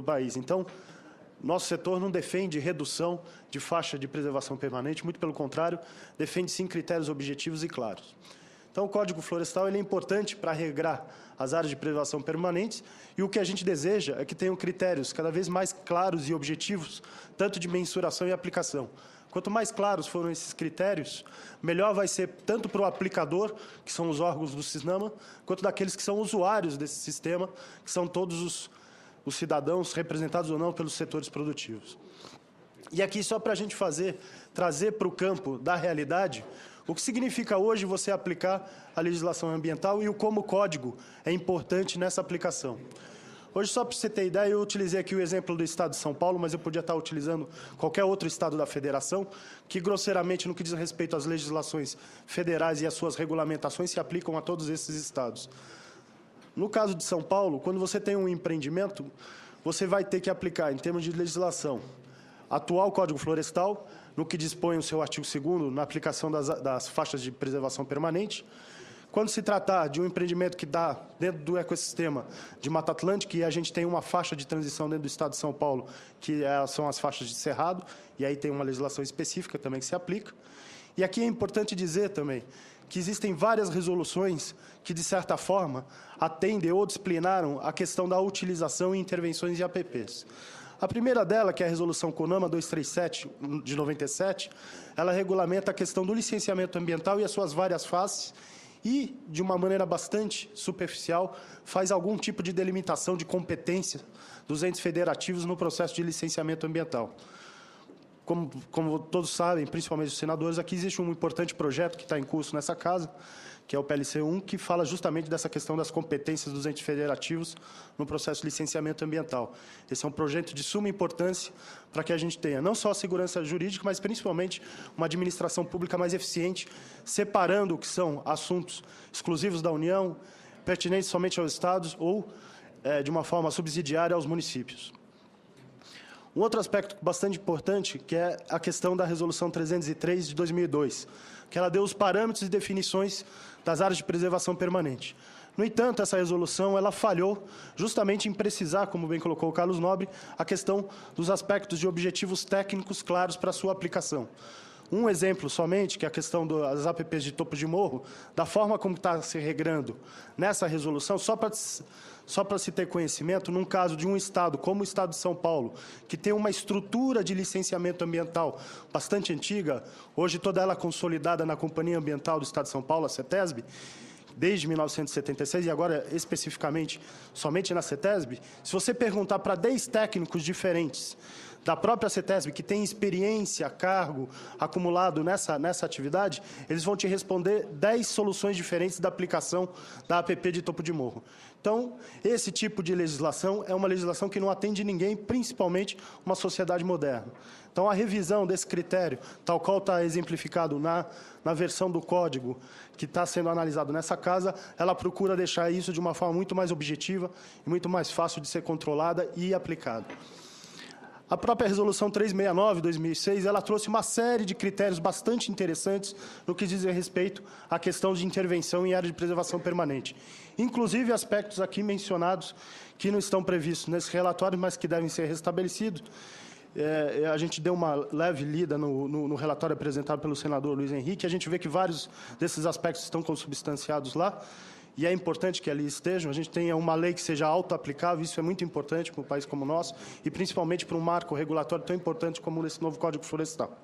do país. Então, nosso setor não defende redução de faixa de preservação permanente, muito pelo contrário, defende sim critérios objetivos e claros. Então, o Código Florestal ele é importante para regrar as áreas de preservação permanentes e o que a gente deseja é que tenham critérios cada vez mais claros e objetivos, tanto de mensuração e aplicação. Quanto mais claros forem esses critérios, melhor vai ser tanto para o aplicador, que são os órgãos do CISNAMA, quanto daqueles que são usuários desse sistema, que são todos os cidadãos, representados ou não pelos setores produtivos. E aqui, só para a gente trazer para o campo da realidade, o que significa hoje você aplicar a legislação ambiental e o como o código é importante nessa aplicação. Hoje, só para você ter ideia, eu utilizei aqui o exemplo do Estado de São Paulo, mas eu podia estar utilizando qualquer outro Estado da Federação, que grosseiramente, no que diz respeito às legislações federais e às suas regulamentações, se aplicam a todos esses estados. No caso de São Paulo, quando você tem um empreendimento, você vai ter que aplicar, em termos de legislação, atual Código Florestal, no que dispõe o seu artigo 2º, na aplicação das faixas de preservação permanente. Quando se tratar de um empreendimento que dá dentro do ecossistema de Mata Atlântica, e a gente tem uma faixa de transição dentro do Estado de São Paulo, que são as faixas de cerrado, e aí tem uma legislação específica também que se aplica. E aqui é importante dizer também que existem várias resoluções que, de certa forma, atendem ou disciplinaram a questão da utilização e intervenções de APPs. A primeira dela, que é a Resolução CONAMA 237, de 97, ela regulamenta a questão do licenciamento ambiental e as suas várias faces e, de uma maneira bastante superficial, faz algum tipo de delimitação de competência dos entes federativos no processo de licenciamento ambiental. Como todos sabem, principalmente os senadores, aqui existe um importante projeto que está em curso nessa casa, que é o PLC 1, que fala justamente dessa questão das competências dos entes federativos no processo de licenciamento ambiental. Esse é um projeto de suma importância para que a gente tenha não só a segurança jurídica, mas principalmente uma administração pública mais eficiente, separando o que são assuntos exclusivos da União, pertinentes somente aos estados ou, de uma forma subsidiária, aos municípios. Um outro aspecto bastante importante, que é a questão da Resolução 303 de 2002, que ela deu os parâmetros e definições das áreas de preservação permanente. No entanto, essa resolução ela falhou justamente em precisar, como bem colocou o Carlos Nobre, a questão dos aspectos de objetivos técnicos claros para a sua aplicação. Um exemplo somente, que é a questão das APPs de topo de morro, da forma como está se regrando nessa resolução, só para se ter conhecimento, num caso de um estado como o Estado de São Paulo, que tem uma estrutura de licenciamento ambiental bastante antiga, hoje toda ela consolidada na Companhia Ambiental do Estado de São Paulo, a CETESB, desde 1976, e agora especificamente somente na CETESB, se você perguntar para 10 técnicos diferentes da própria CETESB, que tem experiência, cargo acumulado nessa atividade, eles vão te responder 10 soluções diferentes da aplicação da APP de topo de morro. Então, esse tipo de legislação é uma legislação que não atende ninguém, principalmente uma sociedade moderna. Então, a revisão desse critério, tal qual está exemplificado na versão do código que está sendo analisado nessa casa, ela procura deixar isso de uma forma muito mais objetiva e muito mais fácil de ser controlada e aplicada. A própria Resolução 369, de 2006, ela trouxe uma série de critérios bastante interessantes no que diz respeito à questão de intervenção em área de preservação permanente. Inclusive aspectos aqui mencionados que não estão previstos nesse relatório, mas que devem ser restabelecidos. A gente deu uma leve lida no relatório apresentado pelo senador Luiz Henrique, a gente vê que vários desses aspectos estão consubstanciados lá, e é importante que ali estejam, a gente tenha uma lei que seja auto-aplicável, isso é muito importante para um país como o nosso, e principalmente para um marco regulatório tão importante como esse novo Código Florestal.